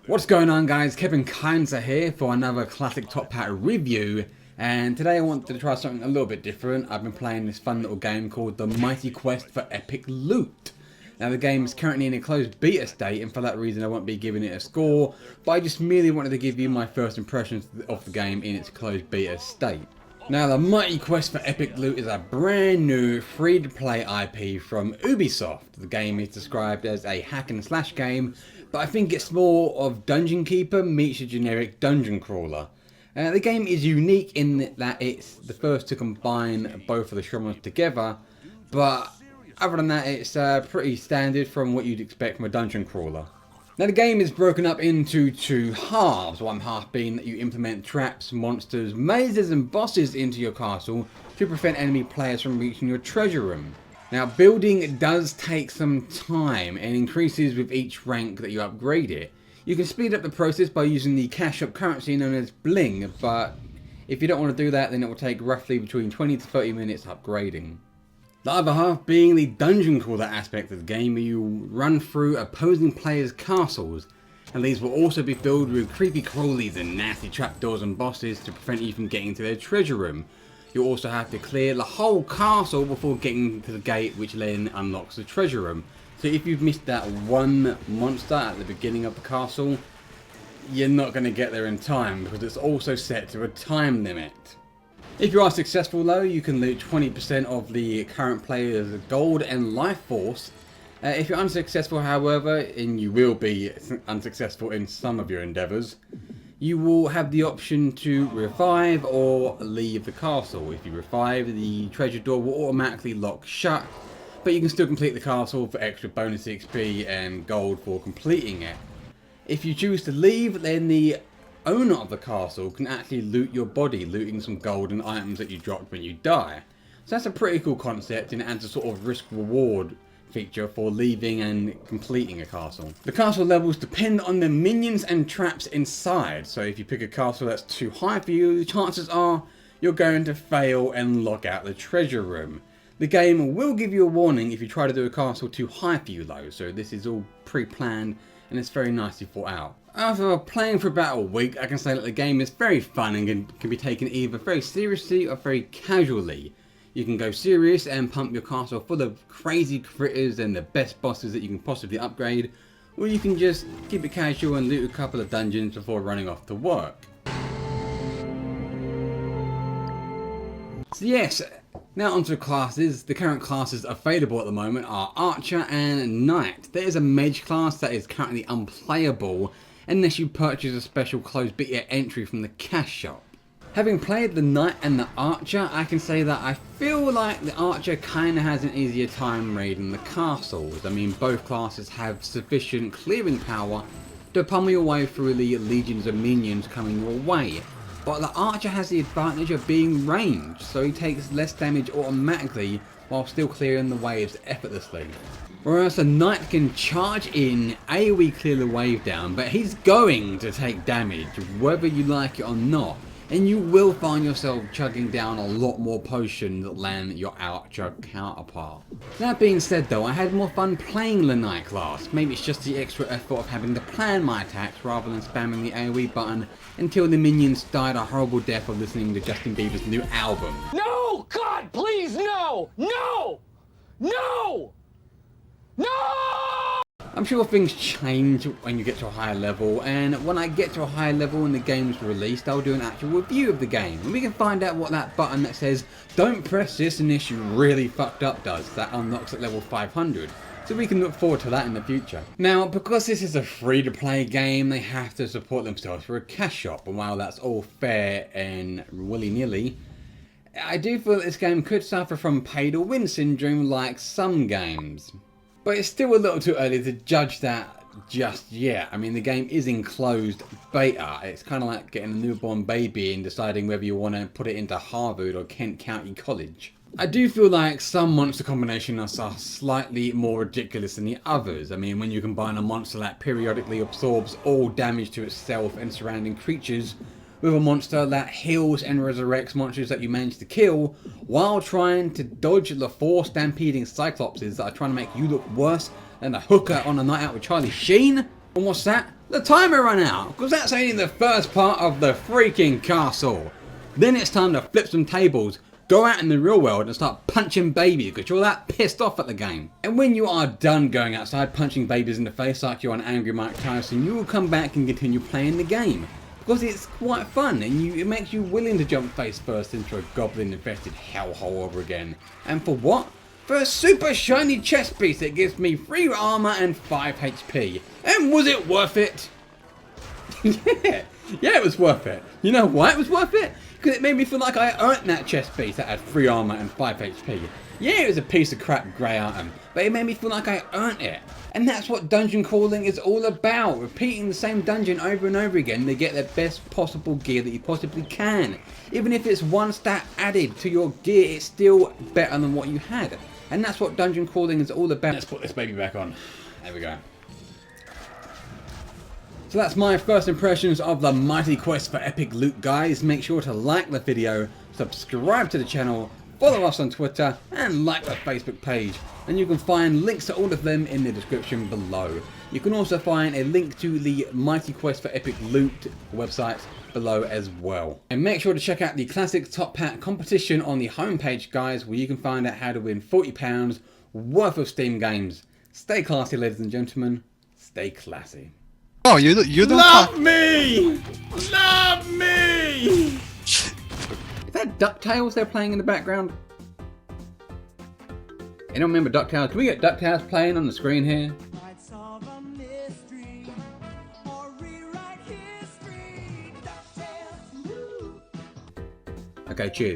What's going on, guys? Kindsir here for another classic Tophat review, and today I wanted to try something a little bit different. I've been playing this fun little game called the Mighty Quest for Epic Loot. Now the game is currently in a closed beta state, and for that reason I won't be giving it a score, but I just merely wanted to give you my first impressions of the game in its closed beta state. Now the Mighty Quest for Epic Loot is a brand new free-to-play IP from Ubisoft. The game is described as a hack and slash game, but I think it's more of Dungeon Keeper meets a generic dungeon crawler. The game is unique in that it's the first to combine both of the genres together, but other than that it's pretty standard from what you'd expect from a dungeon crawler. Now the game is broken up into two halves, one half being that you implement traps, monsters, mazes and bosses into your castle to prevent enemy players from reaching your treasure room. Now building does take some time and increases with each rank that you upgrade it. You can speed up the process by using the cash up currency known as bling, but if you don't want to do that then it will take roughly between 20 to 30 minutes upgrading. The other half being the dungeon crawler aspect of the game, where you run through opposing players' castles, and these will also be filled with creepy crawlies and nasty trapdoors and bosses to prevent you from getting to their treasure room. You'll also have to clear the whole castle before getting to the gate, which then unlocks the treasure room. So if you've missed that one monster at the beginning of the castle, you're not going to get there in time because it's also set to a time limit. If you are successful though, you can loot 20% of the current player's gold and life force. If you're unsuccessful however, and you will be unsuccessful in some of your endeavours, you will have the option to revive or leave the castle. If you revive, the treasure door will automatically lock shut, but you can still complete the castle for extra bonus XP and gold for completing it. If you choose to leave, then the owner of the castle can actually loot your body, looting some gold and items that you dropped when you die. So that's a pretty cool concept, and it adds a sort of risk reward feature for leaving and completing a castle. The castle levels depend on the minions and traps inside, so if you pick a castle that's too high for you, the chances are you're going to fail and lock out the treasure room. The game will give you a warning if you try to do a castle too high for you though, so this is all pre-planned and it's very nicely thought out. After playing for about a week, I can say that the game is very fun and can be taken either very seriously or very casually. You can go serious and pump your castle full of crazy critters and the best bosses that you can possibly upgrade, or you can just keep it casual and loot a couple of dungeons before running off to work. So yes, now onto classes. The current classes available at the moment are Archer and Knight. There is a Mage class that is currently unplayable unless you purchase a special closed beta entry from the cash shop. Having played the Knight and the Archer, I can say that I feel like the Archer kinda has an easier time raiding the castles. I mean, both classes have sufficient clearing power to pummel your way through the legions of minions coming your way. But the Archer has the advantage of being ranged, so he takes less damage automatically while still clearing the waves effortlessly. Whereas the Knight can charge in, AoE clear the wave down, but he's going to take damage whether you like it or not. And you will find yourself chugging down a lot more potions than your Archer counterpart. That being said though, I had more fun playing the Knight class. Maybe it's just the extra effort of having to plan my attacks rather than spamming the AoE button until the minions died a horrible death of listening to Justin Bieber's new album. No! God, please, no! No! No! No! I'm sure things change when you get to a higher level, and when I get to a higher level and the game's released, I'll do an actual review of the game, and we can find out what that button that says don't press this unless you really fucked up does. That unlocks at level 500. So we can look forward to that in the future. Now, because this is a free-to-play game, they have to support themselves for a cash shop, and while that's all fair and willy-nilly, I do feel that this game could suffer from pay-to-win syndrome like some games. But it's still a little too early to judge that just yet. I mean, the game is in closed beta. It's kind of like getting a newborn baby and deciding whether you want to put it into Harvard or Kent County College. I do feel like some monster combinations are slightly more ridiculous than the others. I mean, when you combine a monster that periodically absorbs all damage to itself and surrounding creatures with a monster that heals and resurrects monsters that you manage to kill while trying to dodge the 4 stampeding cyclopses that are trying to make you look worse than a hooker on a night out with Charlie Sheen. And what's that? the timer ran out, because that's only the first part of the freaking castle. Then it's time to flip some tables, go out in the real world and start punching babies because you're that pissed off at the game. And when you are done going outside punching babies in the face like you're an angry Mike Tyson, you will come back and continue playing the game. Because it's quite fun and it makes you willing to jump face first into a goblin infested hellhole over again. And for what? For a super shiny chest piece that gives me 3 armor and 5 HP. And was it worth it? Yeah, it was worth it. You know why it was worth it? Because it made me feel like I earned that chest piece that had 3 armor and 5 HP. Yeah, it was a piece of crap grey item, but it made me feel like I earned it. And that's what dungeon crawling is all about. Repeating the same dungeon over and over again to get the best possible gear that you possibly can. Even if it's 1 stat added to your gear, it's still better than what you had. And that's what dungeon crawling is all about. Let's put this baby back on. There we go. So that's my first impressions of the mighty quest for epic loot, guys. Make sure to like the video, subscribe to the channel, follow us on Twitter, and like the Facebook page. And you can find links to all of them in the description below. You can also find a link to the Mighty Quest for Epic Loot website below as well. And make sure to check out the classic Tophat competition on the homepage, guys, where you can find out how to win £40 worth of Steam games. Stay classy, ladies and gentlemen. Stay classy. Oh, you don't Love me! Love me! Is that DuckTales they're playing in the background? Anyone remember DuckTales? Can we get DuckTales playing on the screen here? Okay, cheers.